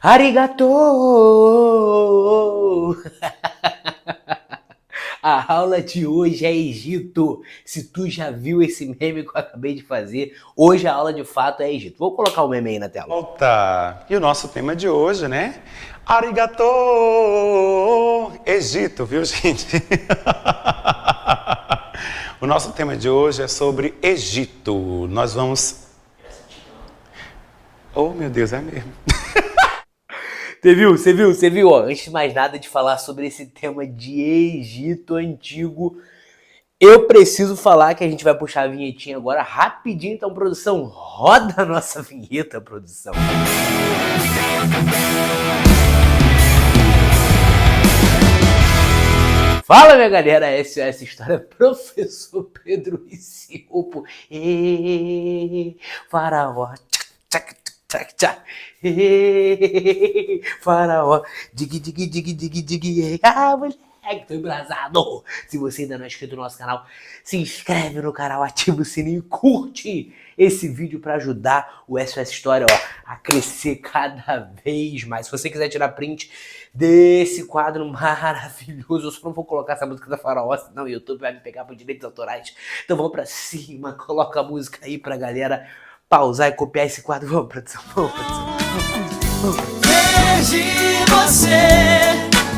Arigato! A aula de hoje é Egito. Se tu já viu esse meme que eu acabei de fazer, hoje a aula de fato é Egito. Vou colocar o meme aí na tela. Volta! E o nosso tema de hoje, né? Arigato! Egito, viu, gente? O nosso tema de hoje é sobre Egito. Nós vamos... Oh, meu Deus, é mesmo. Você viu? Ó, antes de mais nada de falar sobre esse tema de Egito Antigo, eu preciso falar que a gente vai puxar a vinhetinha agora rapidinho. Então, produção, roda a nossa vinheta, produção. Fala, minha galera, essa História, professor Pedro e Silpo. Faraó, tchac, tchac, tchac, faraó, dig, moleque, tô embrasado. Se você ainda não é inscrito no nosso canal, se inscreve no canal, ativa o sininho e curte esse vídeo para ajudar o SOS História, ó, a crescer cada vez mais. Se você quiser tirar print desse quadro maravilhoso, eu só não vou colocar essa música da Faraó, senão o YouTube vai me pegar por direitos autorais. Então vamos pra cima, coloca a música aí pra galera pausar e copiar esse quadro. Vamos, produção, vamos, produção. Perdi você,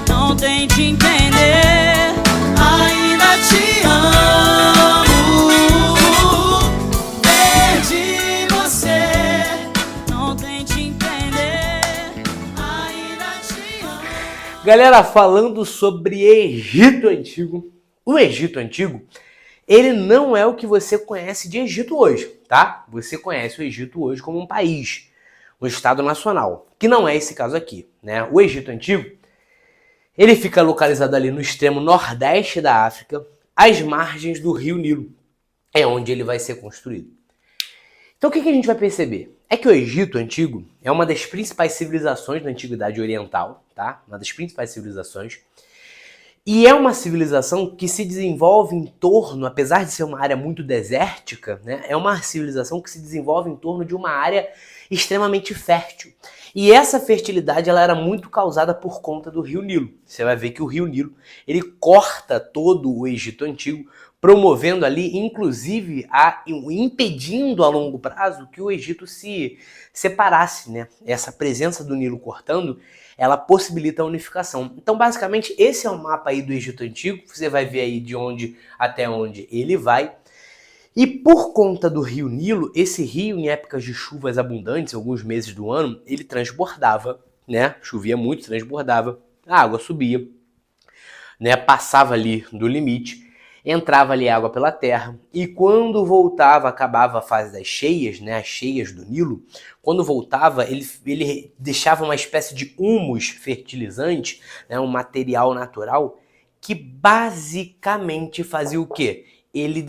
não tente entender, ainda te amo. Perdi você, não tente entender, ainda te amo. Galera, falando sobre Egito Antigo, o Egito Antigo, ele não é o que você conhece de Egito hoje, tá? Você conhece o Egito hoje como um país, um estado nacional, que não é esse caso aqui, né? O Egito Antigo, ele fica localizado ali no extremo nordeste da África, às margens do rio Nilo, é onde ele vai ser construído. Então o que a gente vai perceber? É que o Egito Antigo é uma das principais civilizações da Antiguidade Oriental, tá? Uma das principais civilizações. E é uma civilização que se desenvolve em torno, apesar de ser uma área muito desértica, né? É uma civilização que se desenvolve em torno de uma área extremamente fértil. E essa fertilidade ela era muito causada por conta do rio Nilo. Você vai ver que o rio Nilo ele corta todo o Egito Antigo, promovendo ali, inclusive, impedindo a longo prazo que o Egito se separasse, né? Essa presença do Nilo cortando, ela possibilita a unificação. Então, basicamente, esse é o mapa aí do Egito Antigo. Você vai ver aí de onde até onde ele vai. E por conta do rio Nilo, esse rio, em épocas de chuvas abundantes, alguns meses do ano, ele transbordava, né? Chovia muito, transbordava, a água subia, né? Passava ali do limite, entrava ali água pela terra, e quando voltava, acabava a fase das cheias, né? As cheias do Nilo, quando voltava, ele deixava uma espécie de humus fertilizante, né? Um material natural, que basicamente fazia o quê? Ele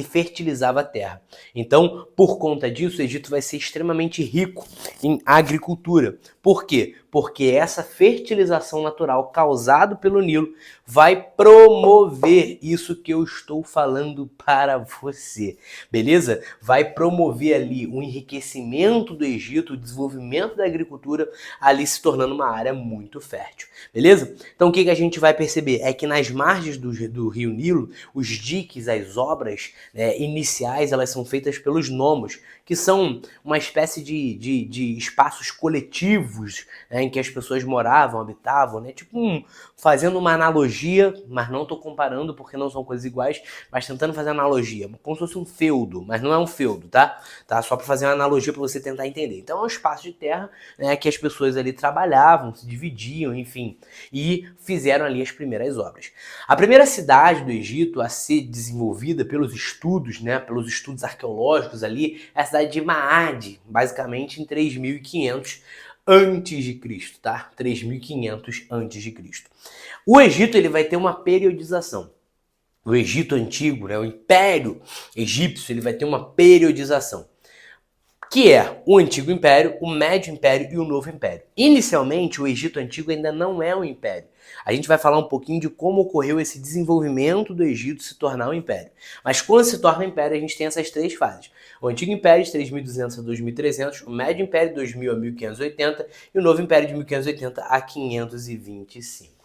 fertilizava a terra. Então, por conta disso, o Egito vai ser extremamente rico em agricultura. Por quê? Porque essa fertilização natural causada pelo Nilo vai promover isso que eu estou falando para você, beleza? Vai promover ali o enriquecimento do Egito, o desenvolvimento da agricultura, ali se tornando uma área muito fértil, beleza? Então o que a gente vai perceber é que nas margens do rio Nilo, os diques, as obras iniciais, elas são feitas pelos nomos, que são uma espécie de espaços coletivos, né, em que as pessoas moravam, habitavam, né? Tipo fazendo uma analogia, mas não estou comparando porque não são coisas iguais, mas tentando fazer analogia, como se fosse um feudo, mas não é um feudo, tá? Só para fazer uma analogia para você tentar entender. Então é um espaço de terra, né, que as pessoas ali trabalhavam, se dividiam, enfim, e fizeram ali as primeiras obras. A primeira cidade do Egito a ser desenvolvida pelos estudos, né, pelos estudos arqueológicos ali, é a cidade de Maade, basicamente em 3500 antes de Cristo, tá? 3500 antes de Cristo. O Egito ele vai ter uma periodização. O Egito antigo, né, o Império Egípcio, ele vai ter uma periodização. que é o Antigo Império, o Médio Império e o Novo Império. Inicialmente, o Egito Antigo ainda não é um império. A gente vai falar um pouquinho de como ocorreu esse desenvolvimento do Egito se tornar um império. Mas quando se torna um império, a gente tem essas três fases. O Antigo Império de 3.200 a 2.300, o Médio Império de 2000 a 1580 e o Novo Império de 1580 a 525.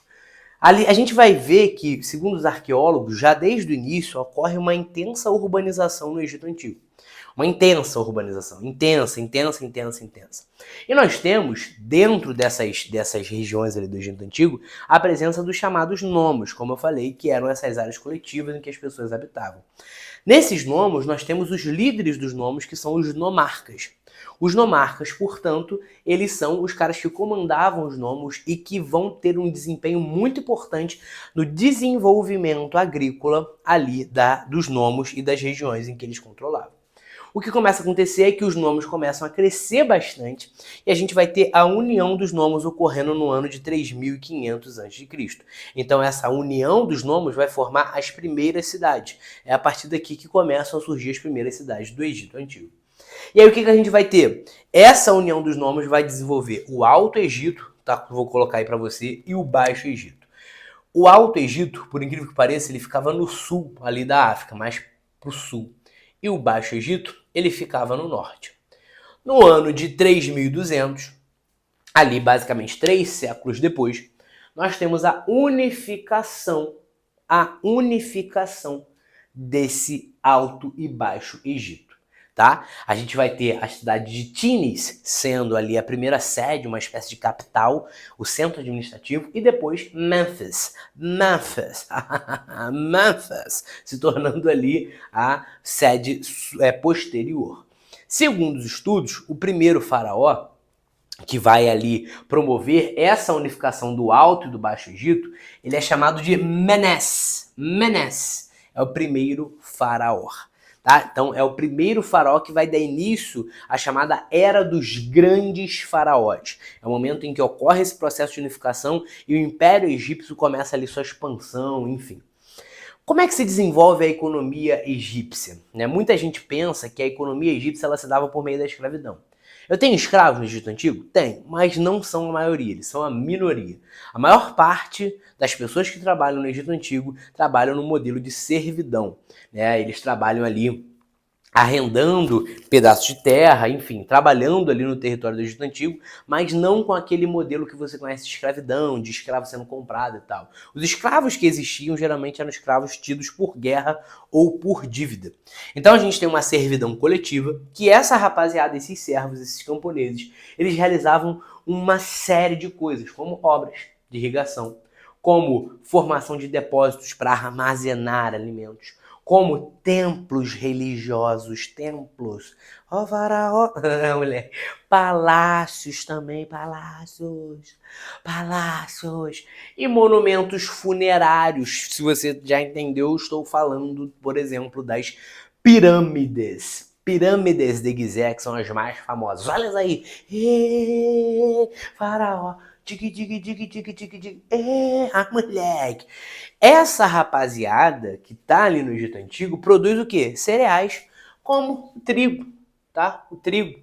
Ali a gente vai ver que, segundo os arqueólogos, já desde o início ocorre uma intensa urbanização no Egito Antigo. Uma intensa urbanização, intensa. E nós temos, dentro dessas regiões ali do Egito Antigo, a presença dos chamados nomos, como eu falei, que eram essas áreas coletivas em que as pessoas habitavam. Nesses nomos, nós temos os líderes dos nomos, que são os nomarcas. Os nomarcas, portanto, eles são os caras que comandavam os nomos e que vão ter um desempenho muito importante no desenvolvimento agrícola ali dos nomos e das regiões em que eles controlavam. O que começa a acontecer é que os nomos começam a crescer bastante e a gente vai ter a união dos nomos ocorrendo no ano de 3.500 a.C. Então essa união dos nomos vai formar as primeiras cidades. É a partir daqui que começam a surgir as primeiras cidades do Egito Antigo. E aí o que a gente vai ter? Essa união dos nomos vai desenvolver o Alto Egito, tá? Vou colocar aí para você, e o Baixo Egito. O Alto Egito, por incrível que pareça, ele ficava no sul ali da África, mais para o sul. E o Baixo Egito, ele ficava no norte. No ano de 3.200, ali basicamente 3 séculos depois, nós temos a unificação desse Alto e Baixo Egito. Tá? A gente vai ter a cidade de Tinis sendo ali a primeira sede, uma espécie de capital, o centro administrativo, e depois Memphis se tornando ali a sede posterior. Segundo os estudos, o primeiro faraó que vai ali promover essa unificação do Alto e do Baixo Egito, ele é chamado de Menes. Menes é o primeiro faraó. Tá? Então é o primeiro faraó que vai dar início à chamada Era dos Grandes Faraós. É o momento em que ocorre esse processo de unificação e o Império Egípcio começa ali sua expansão, enfim. Como é que se desenvolve a economia egípcia? Muita gente pensa que a economia egípcia ela se dava por meio da escravidão. Eu tenho escravos no Egito Antigo? Tenho, mas não são a maioria, eles são a minoria. A maior parte das pessoas que trabalham no Egito Antigo trabalham no modelo de servidão. Eles trabalham ali arrendando pedaços de terra, enfim, trabalhando ali no território do Egito Antigo, mas não com aquele modelo que você conhece de escravidão, de escravo sendo comprado e tal. Os escravos que existiam geralmente eram escravos tidos por guerra ou por dívida. Então a gente tem uma servidão coletiva que essa rapaziada, esses servos, esses camponeses, eles realizavam uma série de coisas, como obras de irrigação, como formação de depósitos para armazenar alimentos, como templos religiosos, faraó, mulher, palácios também, palácios, e monumentos funerários. Se você já entendeu, eu estou falando, por exemplo, das pirâmides de Gizé, que são as mais famosas. Olha aí, faraó, moleque. Essa rapaziada que tá ali no Egito Antigo produz o quê? Cereais, como o trigo, tá? O trigo.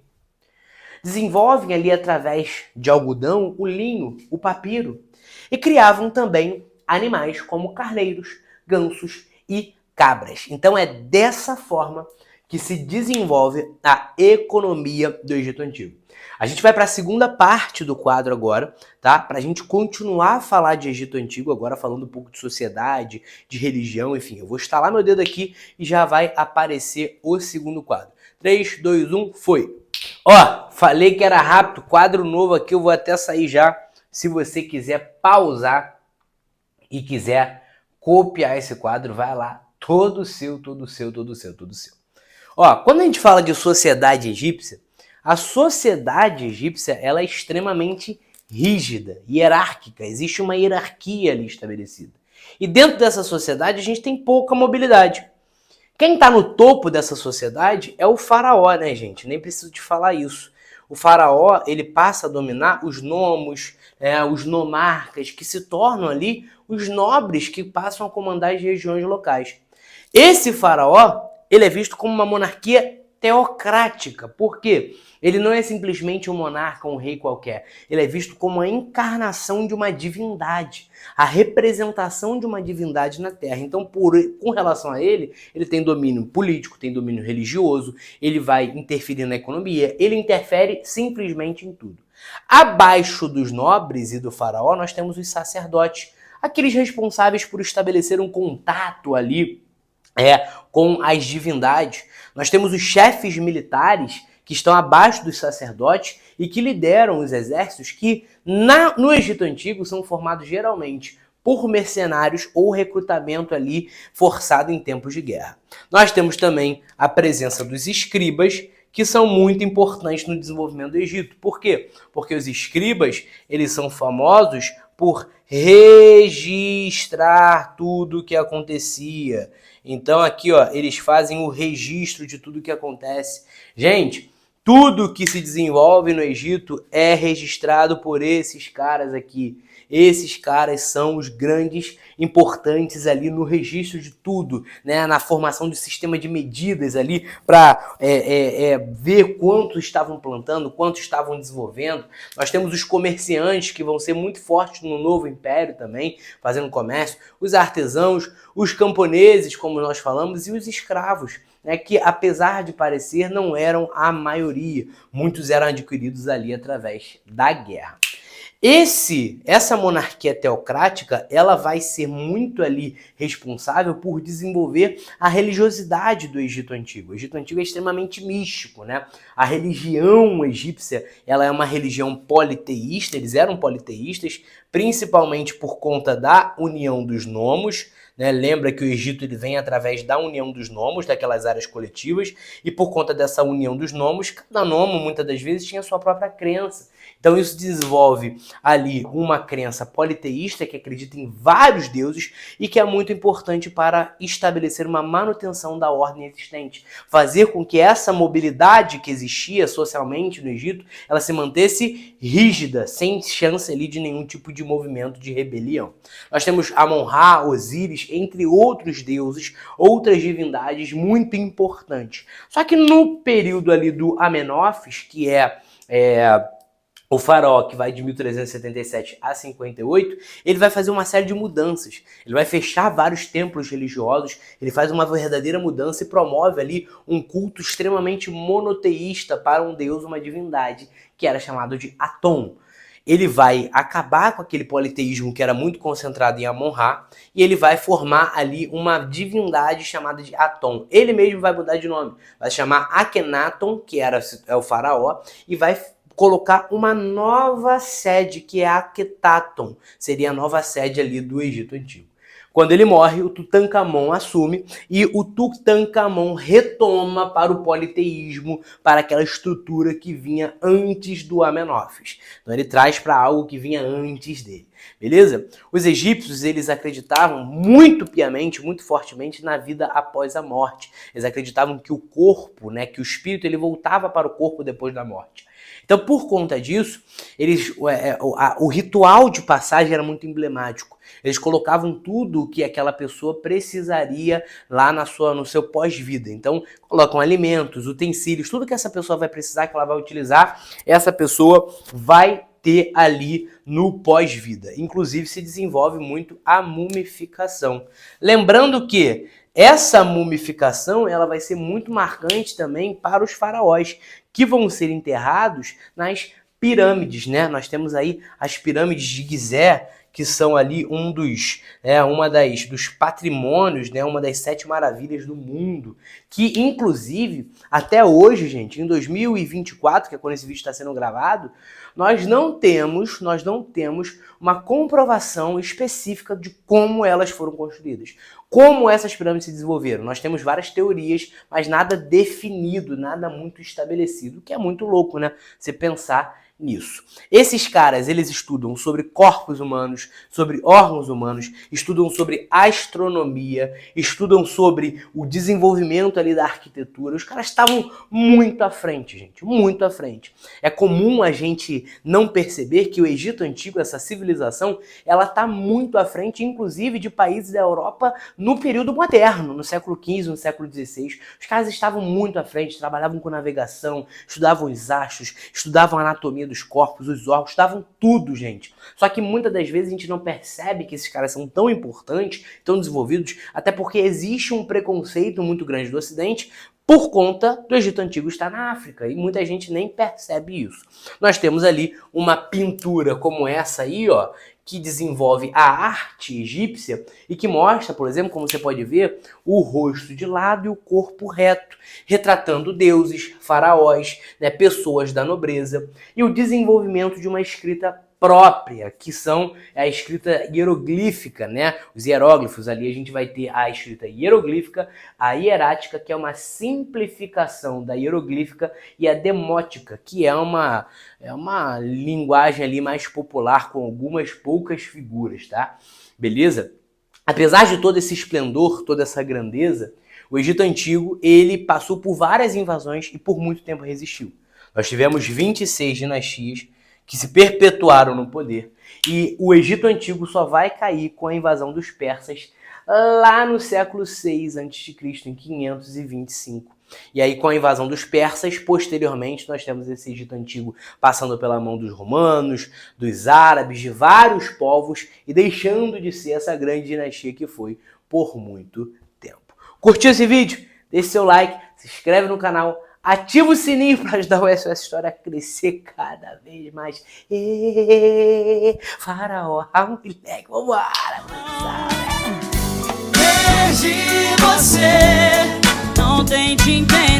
Desenvolvem ali através de algodão o linho, o papiro. E criavam também animais como carneiros, gansos e cabras. Então é dessa forma que se desenvolve a economia do Egito Antigo. A gente vai para a segunda parte do quadro agora, tá? Para a gente continuar a falar de Egito Antigo, agora falando um pouco de sociedade, de religião, enfim. Eu vou estalar meu dedo aqui e já vai aparecer o segundo quadro. 3, 2, 1, foi! Ó, falei que era rápido, quadro novo aqui, eu vou até sair já. Se você quiser pausar e quiser copiar esse quadro, vai lá, todo seu. Ó, quando a gente fala de sociedade egípcia, a sociedade egípcia ela é extremamente rígida, hierárquica, existe uma hierarquia ali estabelecida. E dentro dessa sociedade a gente tem pouca mobilidade. Quem está no topo dessa sociedade é o faraó, né, gente? Nem preciso te falar isso. O faraó, ele passa a dominar os nomos, os nomarcas, que se tornam ali os nobres que passam a comandar as regiões locais. Esse faraó, ele é visto como uma monarquia teocrática. Por quê? Ele não é simplesmente um monarca, um rei qualquer. Ele é visto como a encarnação de uma divindade, a representação de uma divindade na Terra. Então, com relação a ele tem domínio político, tem domínio religioso, ele vai interferir na economia, ele interfere simplesmente em tudo. Abaixo dos nobres e do faraó, nós temos os sacerdotes, aqueles responsáveis por estabelecer um contato ali com as divindades. Nós temos os chefes militares que estão abaixo dos sacerdotes e que lideram os exércitos que no Egito Antigo são formados geralmente por mercenários ou recrutamento ali forçado em tempos de guerra. Nós temos também a presença dos escribas, que são muito importantes no desenvolvimento do Egito. Por quê? Porque os escribas, eles são famosos por registrar tudo o que acontecia. Então aqui, ó, eles fazem o registro de tudo o que acontece. Gente, tudo que se desenvolve no Egito é registrado por esses caras aqui. Esses caras são os grandes importantes ali no registro de tudo, né? Na formação de sistema de medidas ali para ver quanto estavam plantando, quanto estavam desenvolvendo. Nós temos os comerciantes que vão ser muito fortes no novo império também, fazendo comércio, os artesãos, os camponeses, como nós falamos, e os escravos, né, que apesar de parecer não eram a maioria, muitos eram adquiridos ali através da guerra. Essa monarquia teocrática, ela vai ser muito ali responsável por desenvolver a religiosidade do Egito Antigo. O Egito Antigo é extremamente místico, né? A religião egípcia, ela é uma religião politeísta, eles eram politeístas, principalmente por conta da união dos nomos, né? Lembra que o Egito ele vem através da união dos nomos, daquelas áreas coletivas, e por conta dessa união dos nomos, cada nomo muitas das vezes tinha sua própria crença. Então isso desenvolve ali uma crença politeísta que acredita em vários deuses e que é muito importante para estabelecer uma manutenção da ordem existente. Fazer com que essa mobilidade que existia socialmente no Egito, ela se mantesse rígida, sem chance ali de nenhum tipo de movimento de rebelião. Nós temos Amon-Ra, Osíris, entre outros deuses, outras divindades muito importantes. Só que no período ali do Amenófis, que é o faraó, que vai de 1377 a 58, ele vai fazer uma série de mudanças. Ele vai fechar vários templos religiosos, ele faz uma verdadeira mudança e promove ali um culto extremamente monoteísta para um deus, uma divindade, que era chamado de Aton. Ele vai acabar com aquele politeísmo que era muito concentrado em Amon-Ra e ele vai formar ali uma divindade chamada de Aton. Ele mesmo vai mudar de nome, vai se chamar Akhenaton, que é o faraó, e vai colocar uma nova sede, que é Akhetaton, seria a nova sede ali do Egito Antigo. Quando ele morre, o Tutankhamon assume e o Tutankhamon retoma para o politeísmo, para aquela estrutura que vinha antes do Amenófis. Então ele traz para algo que vinha antes dele. Beleza? Os egípcios, eles acreditavam muito piamente, muito fortemente na vida após a morte. Eles acreditavam que o corpo, né, que o espírito, ele voltava para o corpo depois da morte. Então, por conta disso, o ritual de passagem era muito emblemático. Eles colocavam tudo o que aquela pessoa precisaria lá no seu pós-vida. Então, colocam alimentos, utensílios, tudo que essa pessoa vai precisar, que ela vai utilizar, essa pessoa vai ter ali no pós-vida. Inclusive, se desenvolve muito a mumificação. Lembrando que essa mumificação ela vai ser muito marcante também para os faraós, que vão ser enterrados nas pirâmides, né? Nós temos aí as pirâmides de Gizé, que são ali dos patrimônios, né? Uma das 7 maravilhas do mundo, que inclusive até hoje, gente, em 2024, que é quando esse vídeo está sendo gravado, nós não temos uma comprovação específica de como elas foram construídas. Como essas pirâmides se desenvolveram? Nós temos várias teorias, mas nada definido, nada muito estabelecido, que é muito louco, né? Você pensar nisso. Esses caras, eles estudam sobre corpos humanos, sobre órgãos humanos, estudam sobre astronomia, estudam sobre o desenvolvimento ali da arquitetura. Os caras estavam muito à frente, gente, muito à frente. É comum a gente não perceber que o Egito Antigo, essa civilização, ela está muito à frente, inclusive, de países da Europa no período moderno, no século XV, no século XVI. Os caras estavam muito à frente, trabalhavam com navegação, estudavam os astros, estudavam a anatomia dos corpos, os órgãos, estudavam tudo, gente. Só que muitas das vezes a gente não percebe que esses caras são tão importantes, tão desenvolvidos, até porque existe um preconceito muito grande do Ocidente por conta do Egito Antigo estar na África, e muita gente nem percebe isso. Nós temos ali uma pintura como essa aí, ó, que desenvolve a arte egípcia e que mostra, por exemplo, como você pode ver, o rosto de lado e o corpo reto, retratando deuses, faraós, né, pessoas da nobreza, e o desenvolvimento de uma escrita própria, que são a escrita hieroglífica, né? Os hieróglifos, ali a gente vai ter a escrita hieroglífica, a hierática, que é uma simplificação da hieroglífica, e a demótica, que é uma linguagem ali mais popular, com algumas poucas figuras, tá? Beleza? Apesar de todo esse esplendor, toda essa grandeza, o Egito Antigo, ele passou por várias invasões e por muito tempo resistiu. Nós tivemos 26 dinastias que se perpetuaram no poder. E o Egito Antigo só vai cair com a invasão dos persas lá no século 6 a.C., em 525. E aí, com a invasão dos persas, posteriormente, nós temos esse Egito Antigo passando pela mão dos romanos, dos árabes, de vários povos, e deixando de ser essa grande dinastia que foi por muito tempo. Curtiu esse vídeo? Deixe seu like, se inscreve no canal, ativa o sininho para ajudar o SOS História a crescer cada vez mais. Faraó, moleque, vambora, Perdi você, não tente entender.